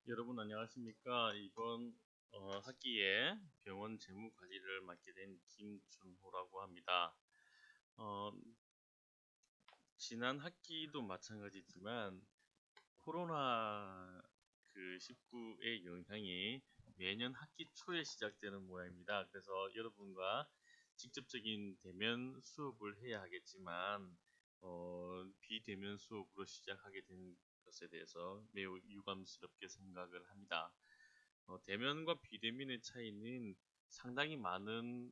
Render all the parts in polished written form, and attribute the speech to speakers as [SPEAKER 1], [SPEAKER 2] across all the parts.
[SPEAKER 1] 여러분 안녕하십니까? 이번 학기에 병원 재무 관리를 맡게 된 김준호라고 합니다. 어, 지난 학기도 마찬가지지만 코로나 19의 영향이 매년 학기 초에 시작되는 모양입니다. 그래서 여러분과 직접적인 대면 수업을 해야 하겠지만 비대면 수업으로 시작하게 된 것에 대해서 매우 유감스럽게 생각을 합니다. 대면과 비대면의 차이는 상당히 많은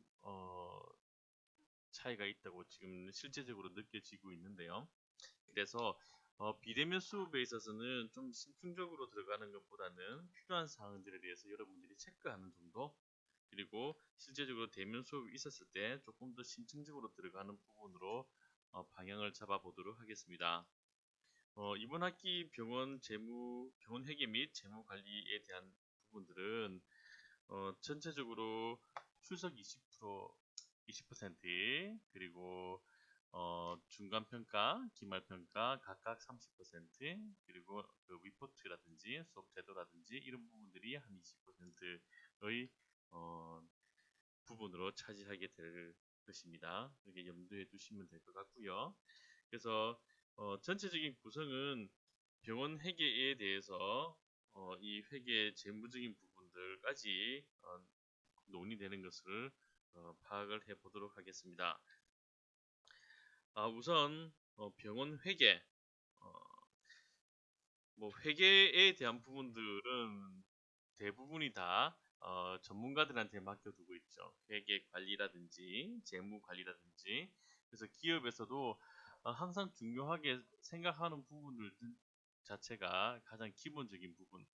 [SPEAKER 1] 차이가 있다고 지금 실제적으로 느껴지고 있는데요. 그래서 비대면 수업에 있어서는 좀 심층적으로 들어가는 것보다는 필요한 사항들에 대해서 여러분들이 체크하는 정도, 그리고 실제적으로 대면 수업이 있었을 때 조금 더 심층적으로 들어가는 부분으로 방향을 잡아보도록 하겠습니다. 이번 학기 병원 회계 및 재무 관리에 대한 부분들은 전체적으로 출석 20%, 그리고 중간 평가, 기말 평가 각각 30%, 그리고 그 리포트라든지 수업 태도라든지 이런 부분들이 한 20%의 부분으로 차지하게 될 것입니다. 이렇게 염두에 두시면 될 것 같고요. 그래서 전체적인 구성은 병원 회계에 대해서 이 회계 재무적인 부분들까지 논의되는 것을 파악을 해 보도록 하겠습니다. 우선 병원 회계, 어, 뭐 회계에 대한 부분들은 대부분이 다 전문가들한테 맡겨두고 있죠. 회계 관리라든지 재무 관리라든지. 그래서 기업에서도 항상 중요하게 생각하는 부분들 자체가 가장 기본적인 부분.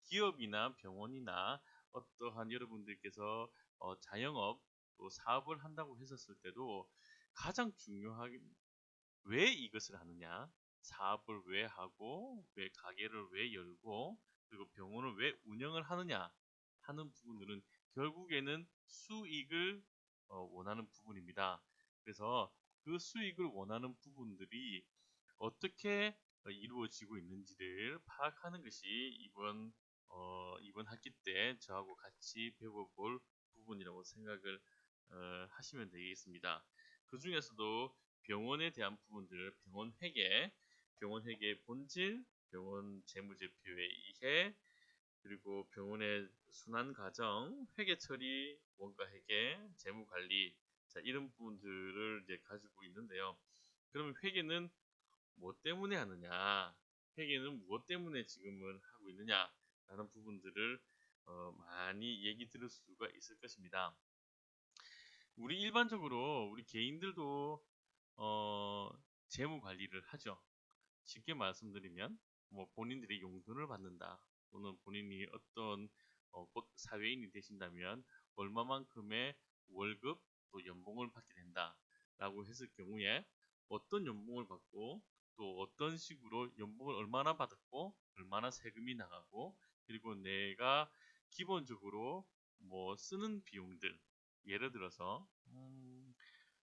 [SPEAKER 1] 기업이나 병원이나 어떠한 여러분들께서 자영업 또 사업을 한다고 했었을 때도 가장 중요하게 왜 이것을 하느냐, 사업을 왜 하고, 왜 가게를 왜 열고, 그리고 병원을 왜 운영을 하느냐 하는 부분들은 결국에는 수익을 원하는 부분입니다. 그래서 그 수익을 원하는 부분들이 어떻게 이루어지고 있는지를 파악하는 것이 이번 학기 때 저하고 같이 배워볼 부분이라고 생각을 하시면 되겠습니다. 그 중에서도 병원에 대한 부분들, 병원 회계 본질, 병원 재무제표의 이해, 그리고 병원의 순환 과정, 회계 처리, 원가 회계, 재무 관리, 자, 이런 부분들을 이제 가지고 있는데요. 그러면 회계는 뭐 때문에 하느냐, 회계는 무엇 때문에 지금은 하고 있느냐, 라는 부분들을 많이 얘기 들을 수가 있을 것입니다. 우리 일반적으로 우리 개인들도 어, 재무 관리를 하죠. 쉽게 말씀드리면 뭐 본인들이 용돈을 받는다, 또는 본인이 어떤 곧 사회인이 되신다면 얼마만큼의 월급 또 연봉을 받게 된다 라고 했을 경우에 어떤 연봉을 받고 또 어떤 식으로 연봉을 얼마나 받았고 얼마나 세금이 나가고, 그리고 내가 기본적으로 뭐 쓰는 비용들, 예를 들어서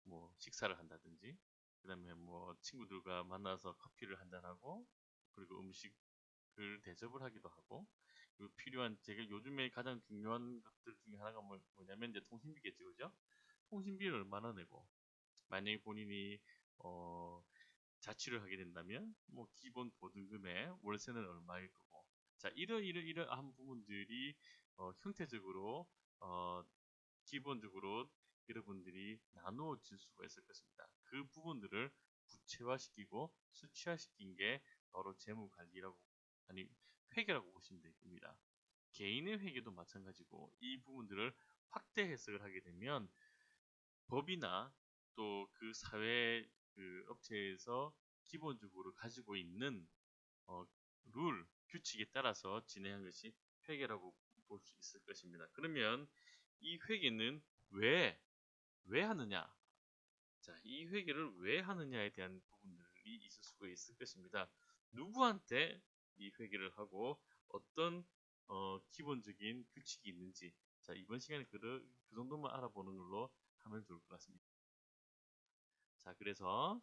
[SPEAKER 1] 뭐 식사를 한다든지, 그 다음에 뭐 친구들과 만나서 커피를 한잔하고, 그리고 음식을 대접을 하기도 하고, 그리고 필요한 제가 요즘에 가장 중요한 것들 중에 하나가 뭐냐면 이제 통신비겠죠, 그죠? 통신비를 얼마나 내고, 만약에 본인이 어, 자취를 하게 된다면 뭐 기본 보증금에 월세는 얼마일 거고, 자, 이러한 부분들이 형태적으로 어, 기본적으로 여러분들이 나누어질 수가 있을 것입니다. 그 부분들을 구체화시키고 수치화시킨 게 바로 재무관리라고, 아니 회계라고 보시면 됩니다. 개인의 회계도 마찬가지고 이 부분들을 확대 해석을 하게 되면 법이나 또 그 사회 그 업체에서 기본적으로 가지고 있는 어, 규칙에 따라서 진행한 것이 회계라고 볼 수 있을 것입니다. 그러면 이 회계는 왜, 왜 하느냐? 자, 이 회계를 왜 하느냐에 대한 부분들이 있을 수가 있을 것입니다. 누구한테 이 회계를 하고 어떤 기본적인 규칙이 있는지, 자, 이번 시간에 그 정도만 알아보는 걸로 하면 좋을 것 같습니다. 자, 그래서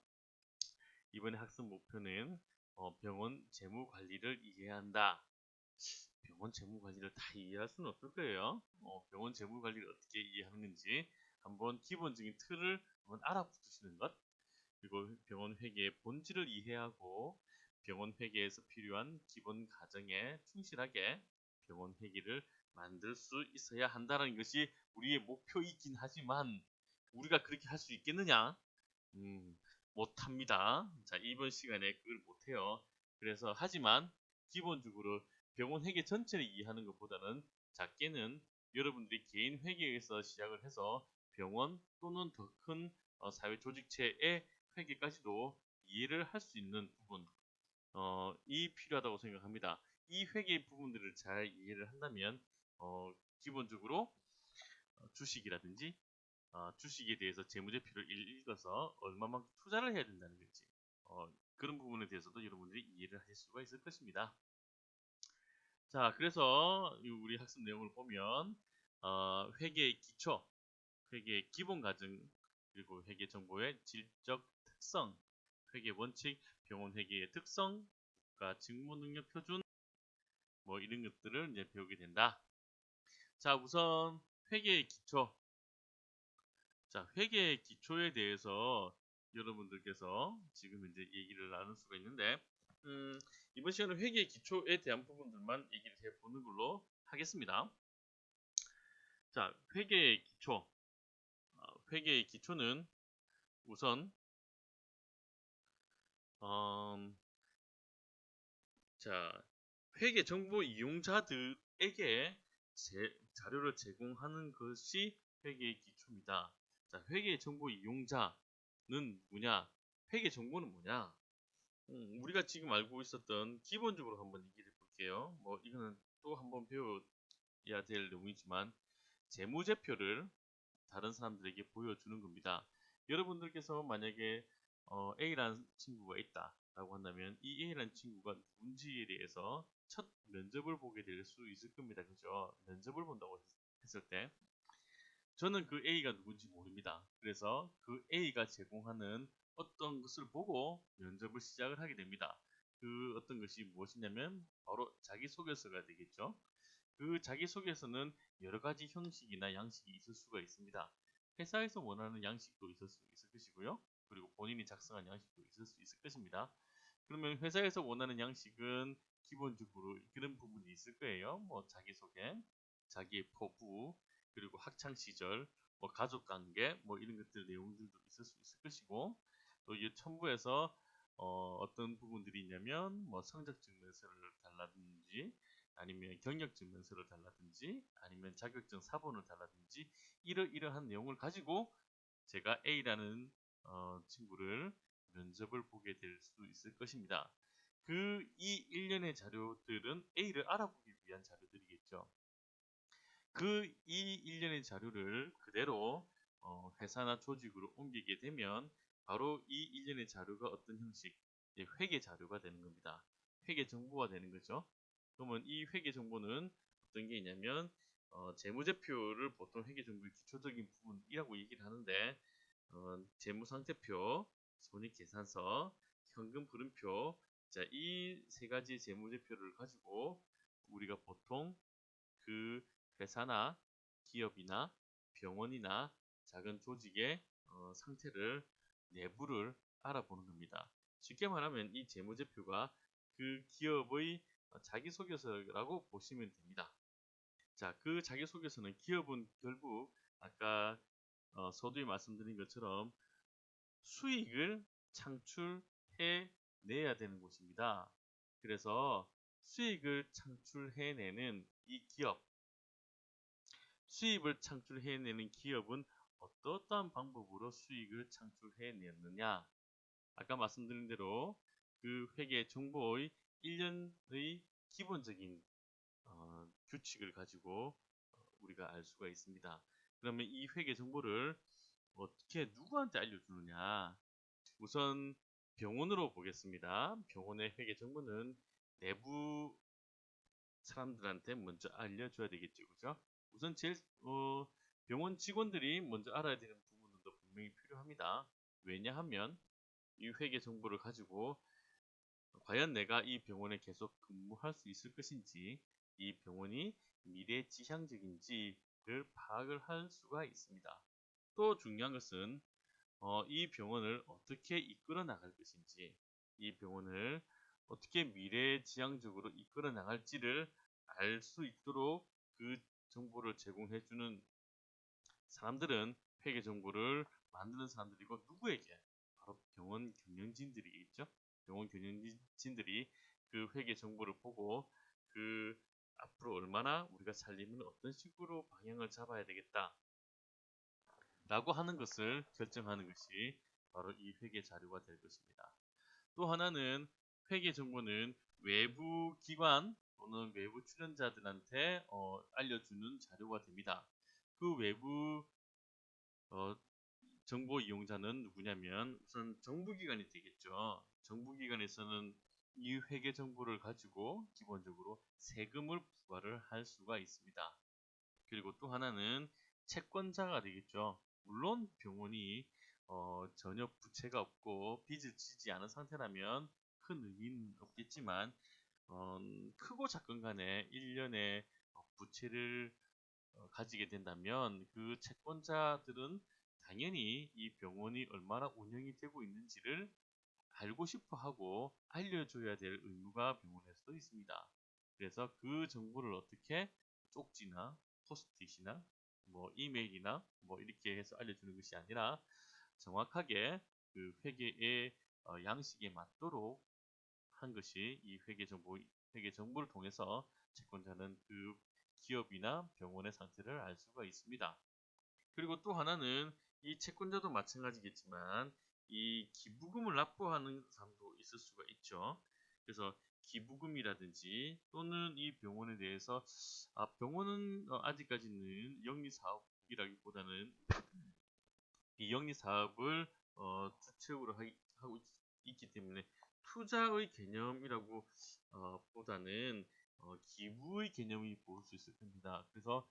[SPEAKER 1] 이번에 학습 목표는 병원 재무 관리를 이해한다. 병원 재무관리를 다 이해할 수는 없을 거예요. 병원 재무관리를 어떻게 이해하는지 한번 기본적인 틀을 한번 알아두시는 것, 그리고 병원 회계의 본질을 이해하고 병원 회계에서 필요한 기본 과정에 충실하게 병원 회계를 만들 수 있어야 한다는 것이 우리의 목표이긴 하지만 우리가 그렇게 할 수 있겠느냐? 못합니다. 자, 이번 시간에 그걸 못해요. 그래서 하지만 기본적으로 병원 회계 전체를 이해하는 것보다는 작게는 여러분들이 개인 회계에서 시작을 해서 병원 또는 더 큰 사회 조직체의 회계까지도 이해를 할 수 있는 부분, 이 필요하다고 생각합니다. 이 회계 부분들을 잘 이해를 한다면 기본적으로 주식이라든지 주식에 대해서 재무제표를 읽어서 얼마만큼 투자를 해야 된다는 건지 그런 부분에 대해서도 여러분들이 이해를 하실 수가 있을 것입니다. 자, 그래서 우리 학습 내용을 보면 회계의 기초, 회계의 기본 과정, 그리고 회계 정보의 질적 특성, 회계 원칙, 병원 회계의 특성, 국가 직무 능력 표준, 뭐 이런 것들을 이제 배우게 된다. 자, 우선 회계의 기초. 자, 회계의 기초에 대해서 여러분들께서 지금 이제 얘기를 나눌 수가 있는데, 이번 시간은 회계의 기초에 대한 부분들만 얘기를 해보는 걸로 하겠습니다. 자, 회계의 기초. 회계의 기초는 우선 자, 회계 정보 이용자들에게 자료를 제공하는 것이 회계의 기초입니다. 자, 회계 정보 이용자는 뭐냐? 회계 정보는 뭐냐? 우리가 지금 알고 있었던 기본적으로 한번 얘기를 해볼게요. 뭐 이거는 또 한번 배워야 될 내용이지만 재무제표를 다른 사람들에게 보여주는 겁니다. 여러분들께서 만약에 A라는 친구가 있다라고 한다면 이 A라는 친구가 누군지에 대해서 첫 면접을 보게 될 수 있을 겁니다. 그죠? 면접을 본다고 했을 때 저는 그 A가 누군지 모릅니다. 그래서 그 A가 제공하는 어떤 것을 보고 면접을 시작을 하게 됩니다. 그 어떤 것이 무엇이냐면 바로 자기소개서가 되겠죠. 그 자기소개서는 여러 가지 형식이나 양식이 있을 수가 있습니다. 회사에서 원하는 양식도 있을 수 있을 것이고요. 그리고 본인이 작성한 양식도 있을 수 있을 것입니다. 그러면 회사에서 원하는 양식은 기본적으로 그런 부분이 있을 거예요. 뭐 자기소개, 자기의 포부, 그리고 학창 시절, 뭐 가족 관계, 뭐 이런 것들 내용들도 있을 수 있을 것이고, 또 이 첨부해서 어떤 부분들이 있냐면 뭐 성적 증명서를 달라든지 아니면 경력 증명서를 달라든지 아니면 자격증 사본을 달라든지 이러이러한 내용을 가지고 제가 A라는 친구를 면접을 보게 될 수 있을 것입니다. 이 일련의 자료들은 A를 알아보기 위한 자료들이겠죠. 이 일련의 자료를 그대로 회사나 조직으로 옮기게 되면 바로 이 일련의 자료가 어떤 형식, 회계 자료가 되는 겁니다. 회계 정보가 되는 거죠. 그러면 이 회계 정보는 어떤 게 있냐면 재무제표를 보통 회계 정보의 기초적인 부분이라고 얘기를 하는데 재무상태표, 손익계산서, 현금흐름표, 자, 이 세 가지 재무제표를 가지고 우리가 보통 그 회사나 기업이나 병원이나 작은 조직의 상태를 내부를 알아보는 겁니다. 쉽게 말하면 이 재무제표가 그 기업의 자기소개서라고 보시면 됩니다. 자, 그 자기소개서는 기업은 결국 아까 서두에 말씀드린 것처럼 수익을 창출해 내야 되는 곳입니다. 그래서 수익을 창출해내는 이 기업, 수입을 창출해내는 기업은 어떠한 방법으로 수익을 창출해내느냐? 아까 말씀드린 대로 그 회계 정보의 일련의 기본적인 규칙을 가지고 우리가 알 수가 있습니다. 그러면 이 회계 정보를 어떻게 누구한테 알려주느냐? 우선 병원으로 보겠습니다. 병원의 회계 정보는 내부 사람들한테 먼저 알려줘야 되겠죠, 그죠? 우선 제일 병원 직원들이 먼저 알아야 되는 부분도 분명히 필요합니다. 왜냐하면 이 회계 정보를 가지고 과연 내가 이 병원에 계속 근무할 수 있을 것인지, 이 병원이 미래지향적인지를 파악을 할 수가 있습니다. 또 중요한 것은 이 병원을 어떻게 이끌어 나갈 것인지, 이 병원을 어떻게 미래지향적으로 이끌어 나갈지를 알 수 있도록 그 정보를 제공해 주는 사람들은 회계 정보를 만드는 사람들이고, 누구에게? 바로 병원 경영진들이겠죠. 병원 경영진들이 그 회계 정보를 보고 그 앞으로 얼마나 우리가 살림을 어떤 식으로 방향을 잡아야 되겠다 라고 하는 것을 결정하는 것이 바로 이 회계 자료가 될 것입니다. 또 하나는, 회계 정보는 외부 기관 또는 외부 출연자들한테 알려주는 자료가 됩니다. 그 외부 정보 이용자는 누구냐면 우선 정부기관이 되겠죠. 정부기관에서는 이 회계 정보를 가지고 기본적으로 세금을 부과를 할 수가 있습니다. 그리고 또 하나는 채권자가 되겠죠. 물론 병원이 전혀 부채가 없고 빚을 지지 않은 상태라면 큰 의미는 없겠지만, 크고 작건 간에 1년에 부채를 가지게 된다면 그 채권자들은 당연히 이 병원이 얼마나 운영이 되고 있는지를 알고 싶어 하고 알려줘야 될 의무가 병원에서도 있습니다. 그래서 그 정보를 어떻게 쪽지나 포스트잇이나 뭐 이메일이나 뭐 이렇게 해서 알려주는 것이 아니라, 정확하게 그 회계의 양식에 맞도록 한 것이 이 회계 정보를 통해서 채권자는 그 기업이나 병원의 상태를 알 수가 있습니다. 그리고 또 하나는, 이 채권자도 마찬가지겠지만 이 기부금을 납부하는 사람도 있을 수가 있죠. 그래서 기부금이라든지 또는 이 병원에 대해서 병원은 아직까지는 영리사업이라기보다는 비영리 사업을 주체적으로 하고 있기 때문에 투자의 개념이라고 보다는 기부의 개념이 보일 수 있을 겁니다. 그래서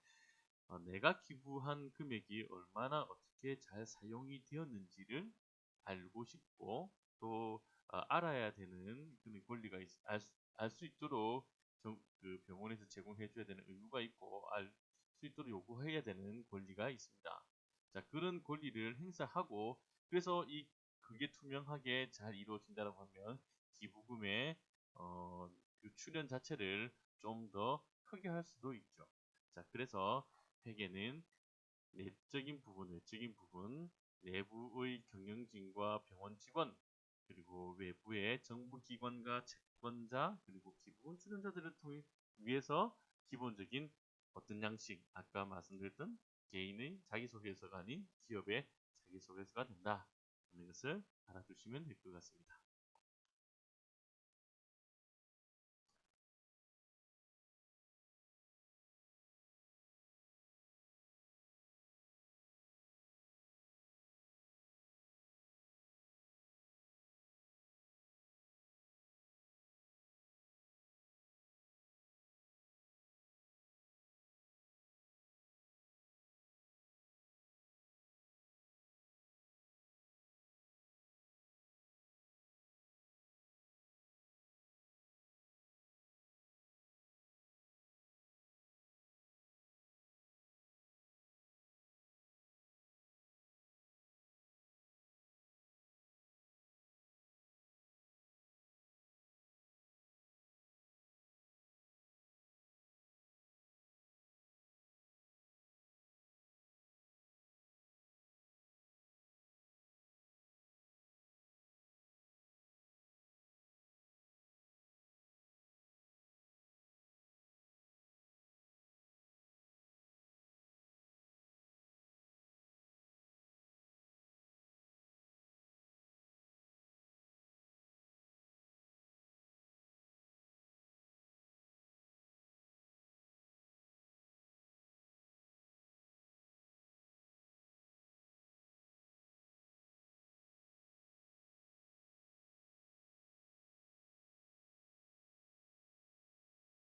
[SPEAKER 1] 내가 기부한 금액이 얼마나 어떻게 잘 사용이 되었는지를 알고 싶고, 또 알아야 되는 그런 권리가 알 수 있도록 그 병원에서 제공해 줘야 되는 의무가 있고, 알 수 있도록 요구해야 되는 권리가 있습니다. 자, 그런 권리를 행사하고, 그래서 그게 투명하게 잘 이루어진다고 하면 기부금의 그 출연 자체를 좀 더 크게 할 수도 있죠. 자, 그래서 회계는 외적인 부분, 내부의 경영진과 병원 직원, 그리고 외부의 정부기관과 채권자, 그리고 기부금 출연자들을 위해서 기본적인 어떤 양식, 아까 말씀드렸던 개인의 자기소개서가 아닌 기업의 자기소개서가 된다 하는 것을 알아두시면 될 것 같습니다.